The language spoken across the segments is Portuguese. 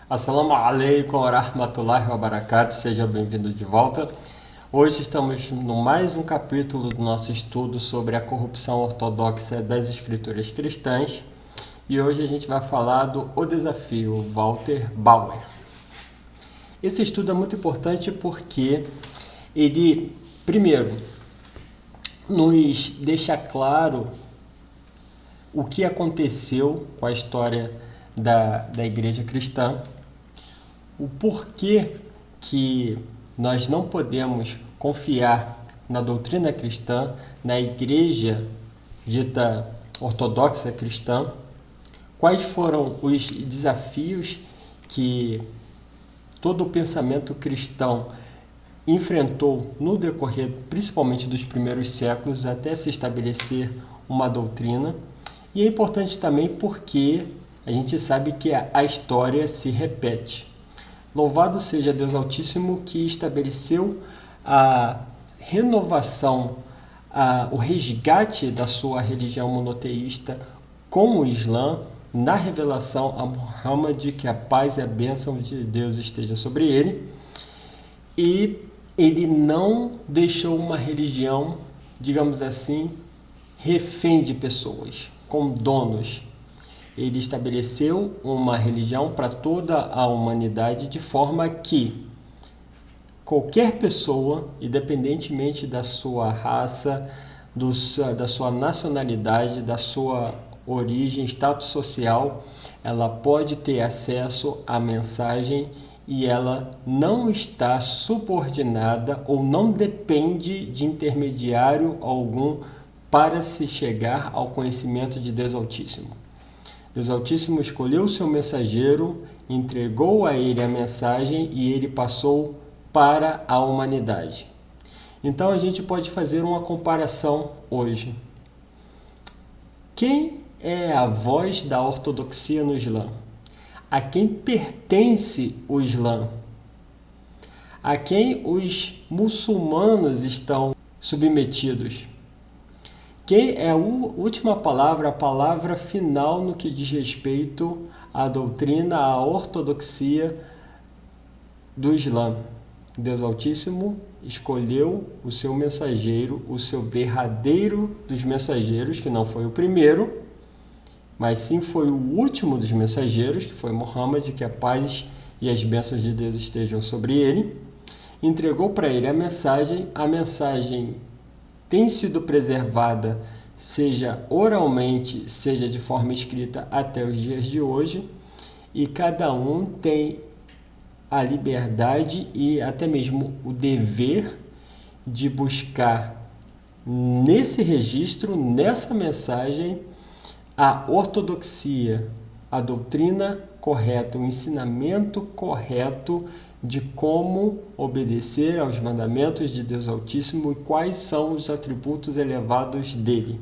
Assalamu alaikum wa rahmatullahi wa barakatuh, seja bem-vindo de volta. Hoje estamos no mais um capítulo do nosso estudo sobre a corrupção ortodoxa das escrituras cristãs e hoje a gente vai falar do O Desafio, Walter Bauer. Esse estudo é muito importante porque ele, primeiro, nos deixa claro o que aconteceu com a história da igreja cristã, o porquê que nós não podemos confiar na doutrina cristã, na igreja dita ortodoxa cristã, quais foram os desafios que todo o pensamento cristão enfrentou no decorrer principalmente dos primeiros séculos até se estabelecer uma doutrina. E é importante também porque a gente sabe que a história se repete. Louvado seja Deus Altíssimo que estabeleceu a renovação, o resgate da sua religião monoteísta com o Islã na revelação a Muhammad, que a paz e a bênção de Deus esteja sobre ele. E ele não deixou uma religião, digamos assim, refém de pessoas, com donos. Ele estabeleceu uma religião para toda a humanidade de forma que qualquer pessoa, independentemente da sua raça, da sua nacionalidade, da sua origem, status social, ela pode ter acesso à mensagem e ela não está subordinada ou não depende de intermediário algum para se chegar ao conhecimento de Deus Altíssimo. Deus Altíssimo escolheu o seu mensageiro, entregou a ele a mensagem e ele passou para a humanidade. Então a gente pode fazer uma comparação hoje. Quem é a voz da ortodoxia no Islã? A quem pertence o Islã? A quem os muçulmanos estão submetidos? Quem é a última palavra, a palavra final no que diz respeito à doutrina, à ortodoxia do Islã? Deus Altíssimo escolheu o seu mensageiro, o seu derradeiro dos mensageiros, que não foi o primeiro, mas sim foi o último dos mensageiros, que foi Muhammad, que a paz e as bênçãos de Deus estejam sobre ele. Entregou para ele a mensagem tem sido preservada, seja oralmente, seja de forma escrita até os dias de hoje, e cada um tem a liberdade e até mesmo o dever de buscar nesse registro, nessa mensagem, a ortodoxia, a doutrina correta, o ensinamento correto de como obedecer aos mandamentos de Deus Altíssimo e quais são os atributos elevados dele.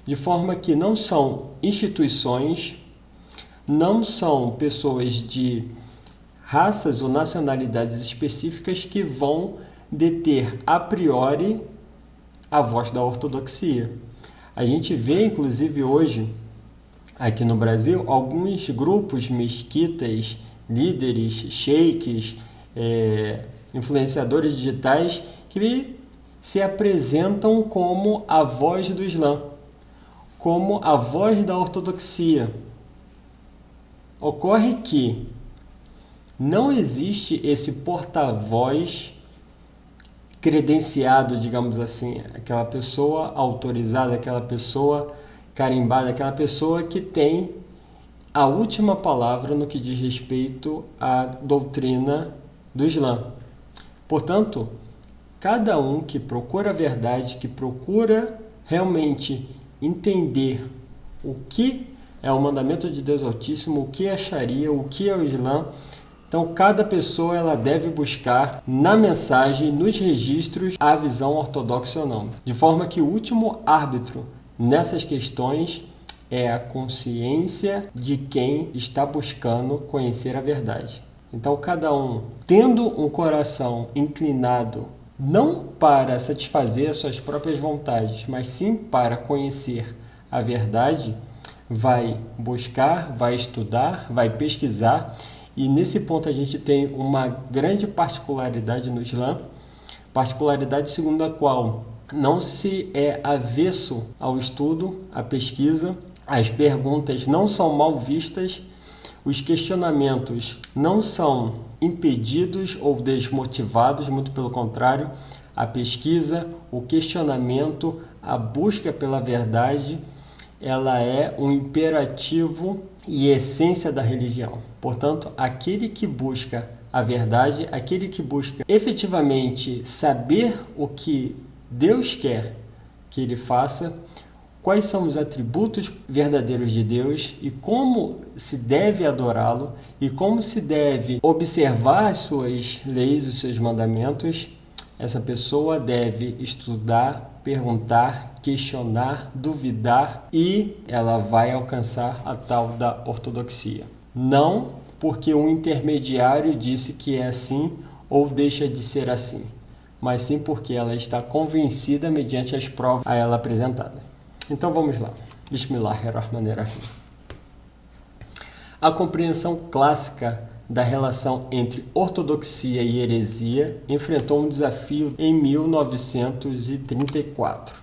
De forma que não são instituições, não são pessoas de raças ou nacionalidades específicas que vão deter a priori a voz da ortodoxia. A gente vê, inclusive hoje, aqui no Brasil, alguns grupos mesquitas, líderes, sheiks, influenciadores digitais que se apresentam como a voz do Islã, como a voz da ortodoxia. Ocorre que não existe esse porta-voz credenciado, digamos assim, aquela pessoa autorizada, aquela pessoa carimbada, aquela pessoa que tem a última palavra no que diz respeito à doutrina do Islã. Portanto, cada um que procura a verdade, que procura realmente entender o que é o mandamento de Deus Altíssimo, o que é a Sharia, o que é o Islã, então cada pessoa ela deve buscar na mensagem, nos registros, a visão ortodoxa ou não. De forma que o último árbitro nessas questões é a consciência de quem está buscando conhecer a verdade. Então, cada um, tendo um coração inclinado não para satisfazer as suas próprias vontades, mas sim para conhecer a verdade, vai buscar, vai estudar, vai pesquisar E nesse ponto a gente tem uma grande particularidade no Islã, particularidade segundo a qual não se é avesso ao estudo, à pesquisa, as perguntas não são mal vistas, os questionamentos não são impedidos ou desmotivados, muito pelo contrário, a pesquisa, o questionamento, a busca pela verdade, ela é um imperativo e essência da religião. Portanto, aquele que busca a verdade, aquele que busca efetivamente saber o que Deus quer que ele faça, quais são os atributos verdadeiros de Deus e como se deve adorá-lo e como se deve observar as suas leis, os seus mandamentos, essa pessoa deve estudar, perguntar, questionar, duvidar e ela vai alcançar a tal da ortodoxia. Não porque um intermediário disse que é assim ou deixa de ser assim, mas sim porque ela está convencida mediante as provas a ela apresentadas. Então vamos lá. Bismillahirrahmanirrahim. A compreensão clássica da relação entre ortodoxia e heresia enfrentou um desafio em 1934,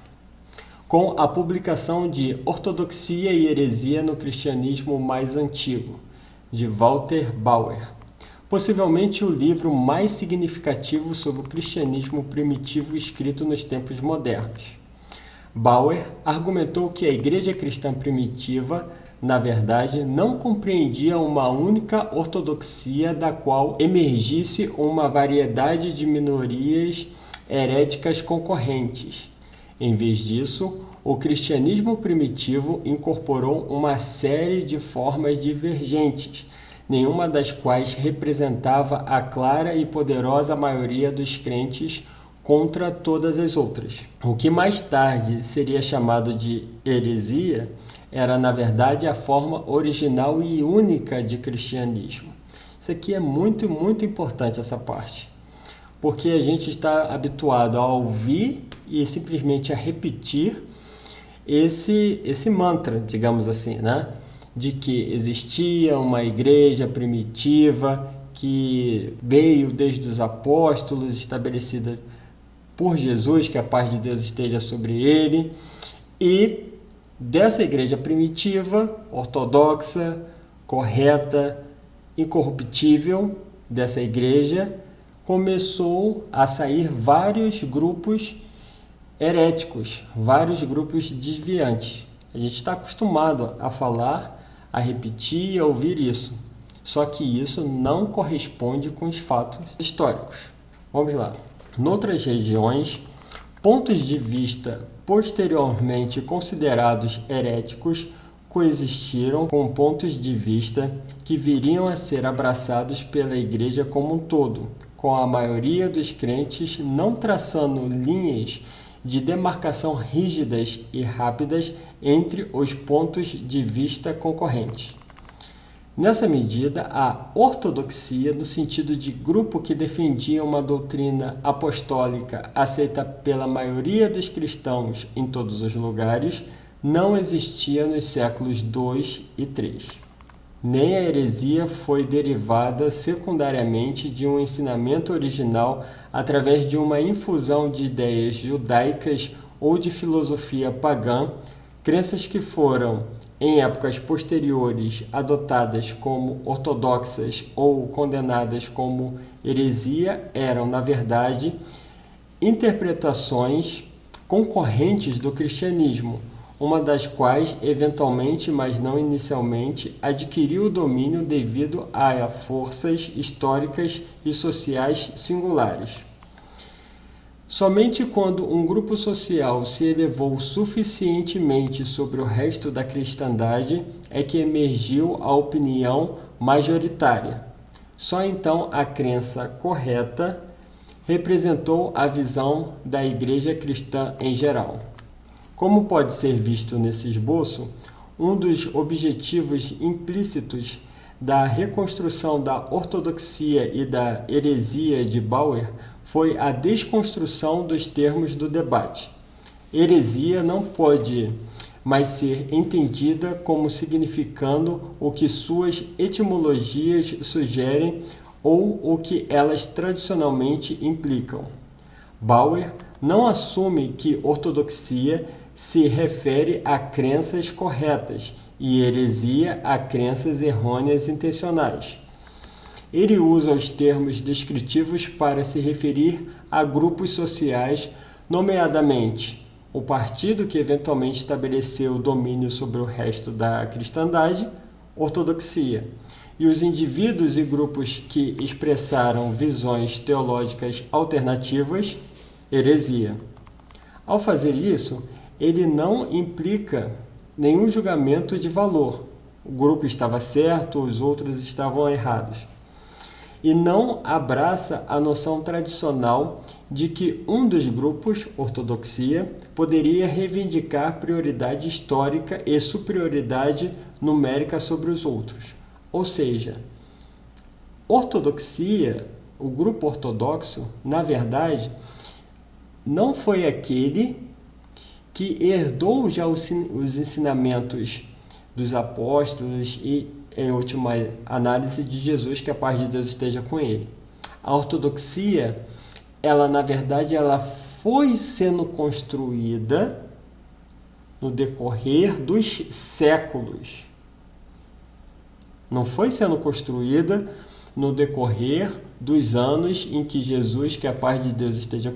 com a publicação de Ortodoxia e Heresia no Cristianismo Mais Antigo, de Walter Bauer, possivelmente o livro mais significativo sobre o cristianismo primitivo escrito nos tempos modernos. Bauer argumentou que a igreja cristã primitiva, na verdade, não compreendia uma única ortodoxia da qual emergisse uma variedade de minorias heréticas concorrentes. Em vez disso, o cristianismo primitivo incorporou uma série de formas divergentes, nenhuma das quais representava a clara e poderosa maioria dos crentes contra todas as outras. O que mais tarde seria chamado de heresia era, na verdade, a forma original e única de cristianismo. Isso aqui é muito importante, essa parte, porque a gente está habituado a ouvir e simplesmente a repetir esse mantra, digamos assim, né? De que existia uma igreja primitiva que veio desde os apóstolos, estabelecida por Jesus, que a paz de Deus esteja sobre ele, e dessa igreja primitiva, ortodoxa, correta, incorruptível, dessa igreja, começou a sair vários grupos heréticos, vários grupos desviantes. A gente está acostumado a falar, a repetir e a ouvir isso, só que isso não corresponde com os fatos históricos. Vamos lá. Noutras regiões, pontos de vista posteriormente considerados heréticos coexistiram com pontos de vista que viriam a ser abraçados pela igreja como um todo, com a maioria dos crentes não traçando linhas de demarcação rígidas e rápidas entre os pontos de vista concorrentes. Nessa medida, a ortodoxia, no sentido de grupo que defendia uma doutrina apostólica aceita pela maioria dos cristãos em todos os lugares, não existia nos séculos II e III. Nem a heresia foi derivada secundariamente de um ensinamento original através de uma infusão de ideias judaicas ou de filosofia pagã, crenças que foram, em épocas posteriores, adotadas como ortodoxas ou condenadas como heresia, eram, na verdade, interpretações concorrentes do cristianismo, uma das quais, eventualmente, mas não inicialmente, adquiriu o domínio devido a forças históricas e sociais singulares. Somente quando um grupo social se elevou suficientemente sobre o resto da cristandade é que emergiu a opinião majoritária. Só então a crença correta representou a visão da igreja cristã em geral. Como pode ser visto nesse esboço, um dos objetivos implícitos da reconstrução da ortodoxia e da heresia de Bauer foi a desconstrução dos termos do debate. Heresia não pode mas ser entendida como significando o que suas etimologias sugerem ou o que elas tradicionalmente implicam. Bauer não assume que ortodoxia se refere a crenças corretas e heresia a crenças errôneas intencionais. Ele usa os termos descritivos para se referir a grupos sociais, nomeadamente o partido que eventualmente estabeleceu o domínio sobre o resto da cristandade, ortodoxia, e os indivíduos e grupos que expressaram visões teológicas alternativas, heresia. Ao fazer isso, ele não implica nenhum julgamento de valor. O grupo estava certo, os outros estavam errados. E não abraça a noção tradicional de que um dos grupos, ortodoxia, poderia reivindicar prioridade histórica e superioridade numérica sobre os outros. Ou seja, ortodoxia, o grupo ortodoxo, na verdade, não foi aquele que herdou já os ensinamentos dos apóstolos e, em última análise, de Jesus, que a paz de Deus esteja com ele. A ortodoxia, ela na verdade, ela foi sendo construída no decorrer dos séculos. Não foi sendo construída no decorrer dos anos em que Jesus, que a paz de Deus esteja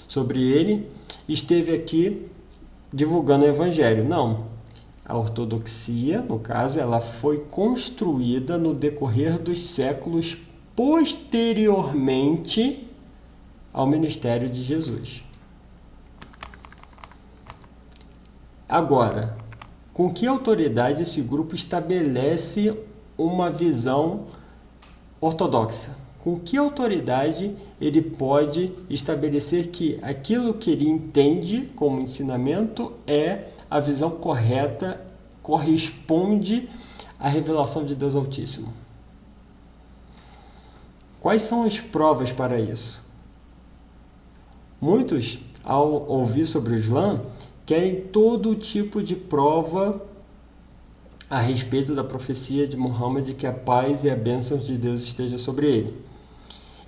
sobre ele, esteve aqui divulgando o evangelho. Não. A ortodoxia, no caso, ela foi construída no decorrer dos séculos posteriormente ao ministério de Jesus. Agora, com que autoridade esse grupo estabelece uma visão ortodoxa? Com que autoridade ele pode estabelecer que aquilo que ele entende como ensinamento é a visão correta, corresponde à revelação de Deus Altíssimo? Quais são as provas para isso? Muitos, ao ouvir sobre o Islã, querem todo tipo de prova a respeito da profecia de Muhammad, que a paz e a bênção de Deus estejam sobre ele.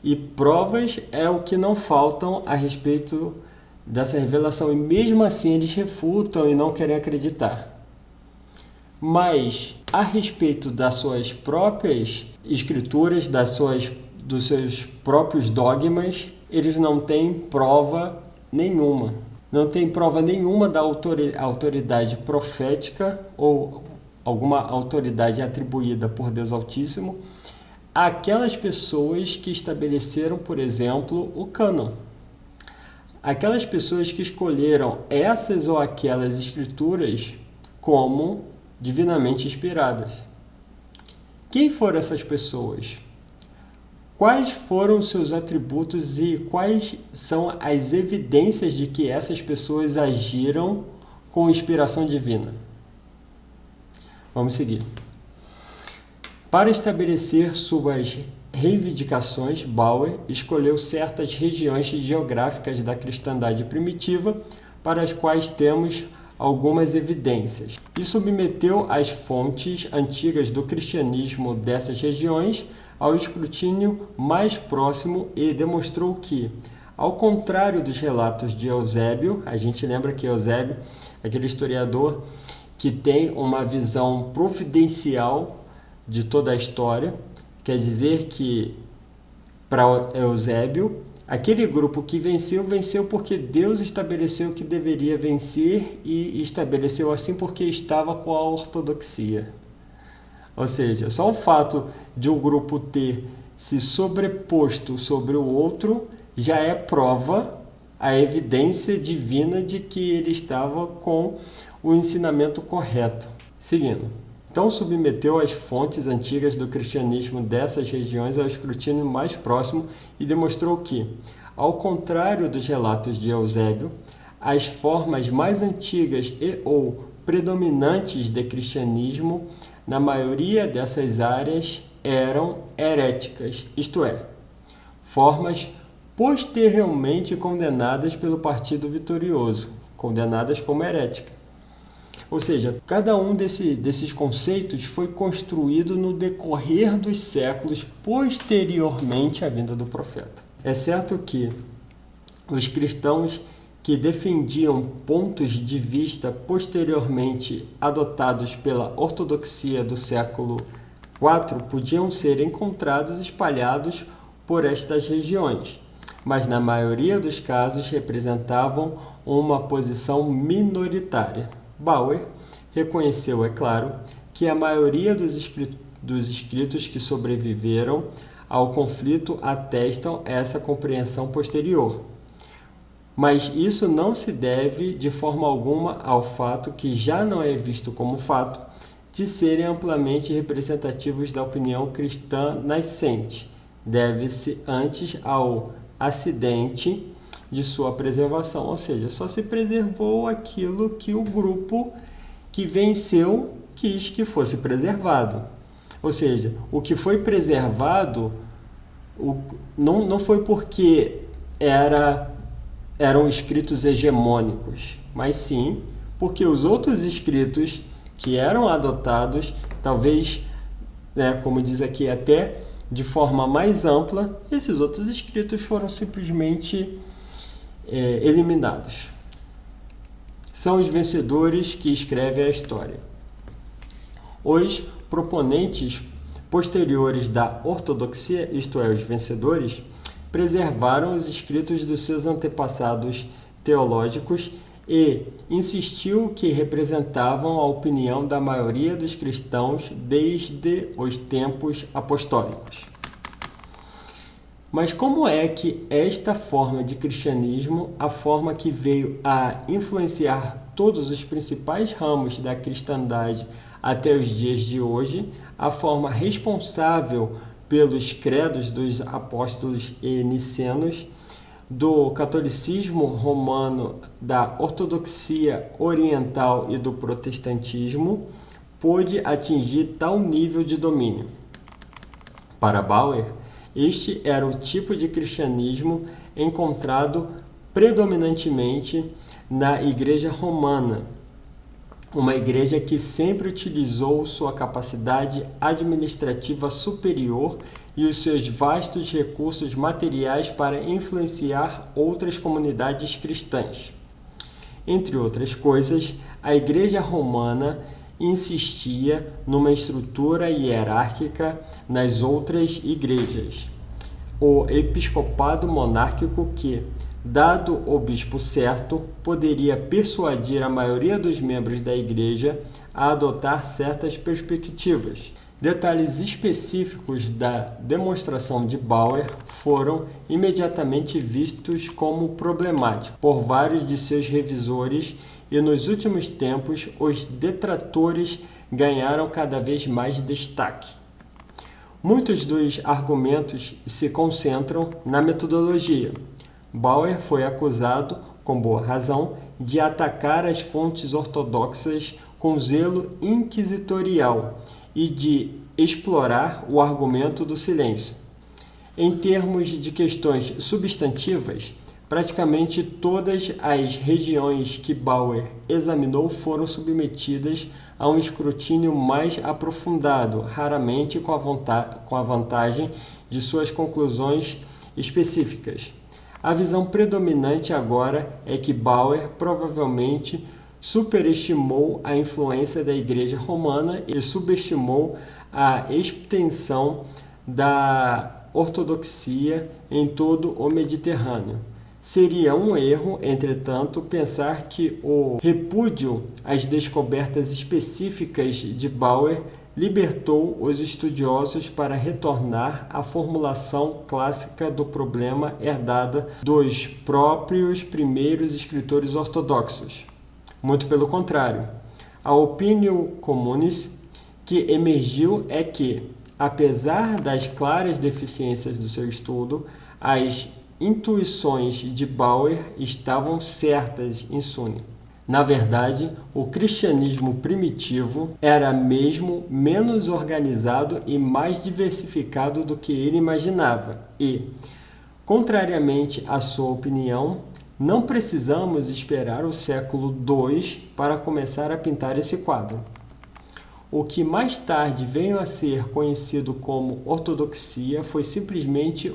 E provas é o que não faltam a respeito dessa revelação, e mesmo assim eles refutam e não querem acreditar. Mas a respeito das suas próprias escrituras, dos seus próprios dogmas, eles não têm prova nenhuma. Não tem prova nenhuma da autoridade profética ou alguma autoridade atribuída por Deus Altíssimo àquelas pessoas que estabeleceram, por exemplo, o cânon. Aquelas pessoas que escolheram essas ou aquelas escrituras como divinamente inspiradas. Quem foram essas pessoas? Quais foram os seus atributos e quais são as evidências de que essas pessoas agiram com inspiração divina? Vamos seguir. Para estabelecer suas reivindicações, Bauer escolheu certas regiões geográficas da cristandade primitiva para as quais temos algumas evidências e submeteu as fontes antigas do cristianismo dessas regiões ao escrutínio mais próximo e demonstrou que, ao contrário dos relatos de Eusébio, a gente lembra que Eusébio é aquele historiador que tem uma visão providencial de toda a história, quer dizer que, para Eusébio, aquele grupo que venceu porque Deus estabeleceu que deveria vencer e estabeleceu assim porque estava com a ortodoxia. Ou seja, só o fato de um grupo ter se sobreposto sobre o outro já é prova, a evidência divina de que ele estava com o ensinamento correto. Seguindo. Então submeteu as fontes antigas do cristianismo dessas regiões ao escrutínio mais próximo e demonstrou que, ao contrário dos relatos de Eusébio, as formas mais antigas e ou predominantes de cristianismo na maioria dessas áreas eram heréticas, isto é, formas posteriormente condenadas pelo partido vitorioso, condenadas como heréticas. Ou seja, cada um desses conceitos foi construído no decorrer dos séculos posteriormente à vinda do profeta. É certo que os cristãos que defendiam pontos de vista posteriormente adotados pela ortodoxia do século IV podiam ser encontrados espalhados por estas regiões, mas na maioria dos casos representavam uma posição minoritária. Bauer reconheceu, é claro, que a maioria dos escritos que sobreviveram ao conflito atestam essa compreensão posterior. Mas isso não se deve de forma alguma ao fato que já não é visto como fato de serem amplamente representativos da opinião cristã nascente. Deve-se antes ao acidente de sua preservação, ou seja, só se preservou aquilo que o grupo que venceu quis que fosse preservado. Ou seja, o que foi preservado não foi porque eram escritos hegemônicos, mas sim porque os outros escritos que eram adotados, talvez, como diz aqui, até de forma mais ampla, esses outros escritos foram simplesmente eliminados. São os vencedores que escrevem a história. Os proponentes posteriores da ortodoxia, isto é, os vencedores, preservaram os escritos dos seus antepassados teológicos e insistiu que representavam a opinião da maioria dos cristãos desde os tempos apostólicos. Mas como é que esta forma de cristianismo, a forma que veio a influenciar todos os principais ramos da cristandade até os dias de hoje, a forma responsável pelos credos dos apóstolos e nicenos, do catolicismo romano, da ortodoxia oriental e do protestantismo, pôde atingir tal nível de domínio? Para Bauer, este era o tipo de cristianismo encontrado predominantemente na Igreja Romana, uma igreja que sempre utilizou sua capacidade administrativa superior e os seus vastos recursos materiais para influenciar outras comunidades cristãs. Entre outras coisas, a Igreja Romana insistia numa estrutura hierárquica nas outras igrejas. O episcopado monárquico que, dado o bispo certo, poderia persuadir a maioria dos membros da igreja a adotar certas perspectivas. Detalhes específicos da demonstração de Bauer foram imediatamente vistos como problemáticos por vários de seus revisores e nos últimos tempos os detratores ganharam cada vez mais destaque. Muitos dos argumentos se concentram na metodologia. Bauer foi acusado, com boa razão, de atacar as fontes ortodoxas com zelo inquisitorial e de explorar o argumento do silêncio. Em termos de questões substantivas, praticamente todas as regiões que Bauer examinou foram submetidas a um escrutínio mais aprofundado, raramente com a vantagem de suas conclusões específicas. A visão predominante agora é que Bauer provavelmente superestimou a influência da Igreja Romana e subestimou a extensão da ortodoxia em todo o Mediterrâneo. Seria um erro, entretanto, pensar que o repúdio às descobertas específicas de Bauer libertou os estudiosos para retornar à formulação clássica do problema herdada dos próprios primeiros escritores ortodoxos. Muito pelo contrário, a opinião communis que emergiu é que, apesar das claras deficiências do seu estudo, as intuições de Bauer estavam certas em suma. Na verdade, o cristianismo primitivo era mesmo menos organizado e mais diversificado do que ele imaginava e, contrariamente à sua opinião, Não precisamos esperar o século II para começar a pintar esse quadro. O que mais tarde veio a ser conhecido como ortodoxia foi simplesmente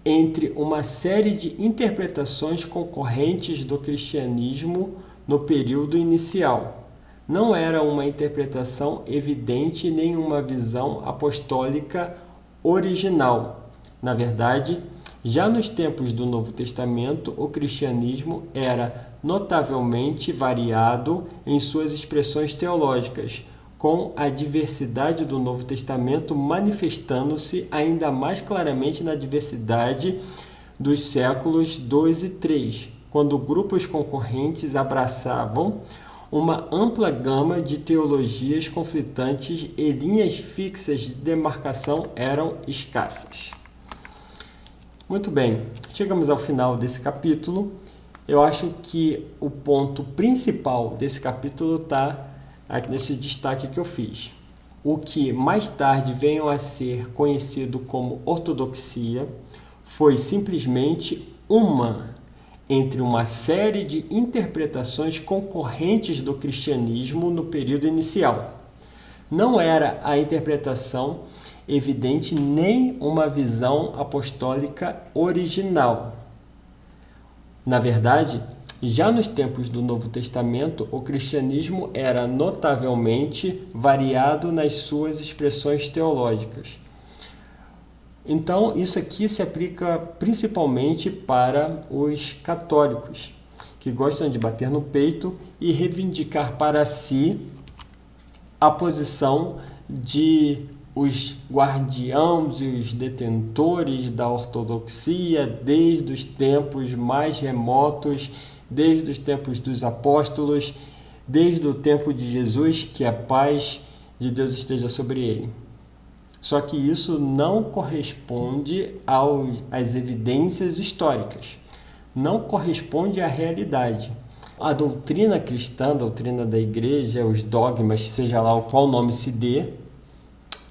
entre uma série de interpretações concorrentes do cristianismo no período inicial. Não era uma interpretação evidente nem uma visão apostólica original. Na verdade, já nos tempos do Novo Testamento, o cristianismo era notavelmente variado em suas expressões teológicas, com a diversidade do Novo Testamento manifestando-se ainda mais claramente na diversidade dos séculos II e III, quando grupos concorrentes abraçavam uma ampla gama de teologias conflitantes e linhas fixas de demarcação eram escassas. Muito bem, chegamos ao final desse capítulo. Eu acho que o ponto principal desse capítulo está nesse destaque que eu fiz. O que mais tarde veio a ser conhecido como ortodoxia foi simplesmente entre uma série de interpretações concorrentes do cristianismo no período inicial. Não era a interpretação evidente nem uma visão apostólica original. Na verdade, já nos tempos do Novo Testamento, o cristianismo era notavelmente variado nas suas expressões teológicas. Então, isso aqui se aplica principalmente para os católicos, que gostam de bater no peito e reivindicar para si a posição de os guardiãos e os detentores da ortodoxia desde os tempos mais remotos, desde os tempos dos apóstolos, desde o tempo de Jesus, que a paz de Deus esteja sobre ele. Só que isso não corresponde às evidências históricas, não corresponde à realidade. A doutrina cristã, a doutrina da igreja, os dogmas, seja lá qual nome se dê,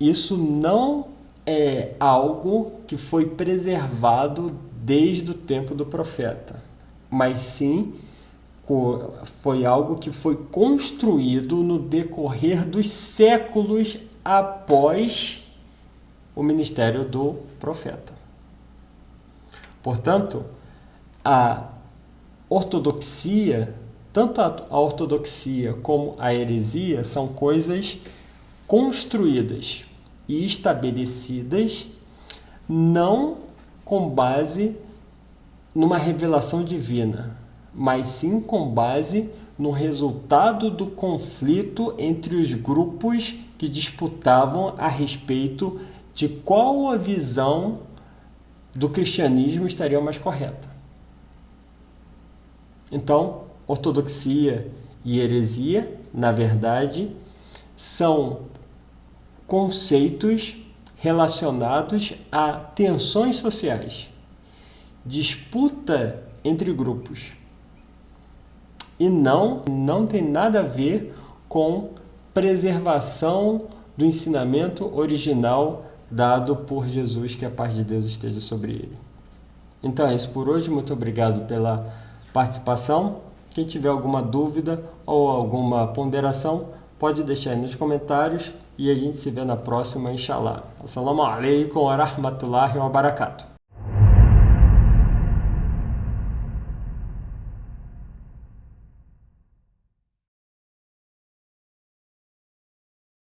isso não é algo que foi preservado desde o tempo do profeta, mas sim foi algo que foi construído no decorrer dos séculos após o ministério do profeta. Portanto, a ortodoxia, tanto a ortodoxia como a heresia, são coisas construídas e estabelecidas não com base numa revelação divina, mas sim com base no resultado do conflito entre os grupos que disputavam a respeito de qual a visão do cristianismo estaria mais correta. Então, ortodoxia e heresia, na verdade, são conceitos relacionados a tensões sociais, disputa entre grupos, e não tem nada a ver com preservação do ensinamento original dado por Jesus, que a paz de Deus esteja sobre ele. Então é isso por hoje, muito obrigado pela participação. Quem tiver alguma dúvida ou alguma ponderação, pode deixar aí nos comentários e a gente se vê na próxima, inshallah. Assalamu alaikum wa rahmatullahi wa barakatuh.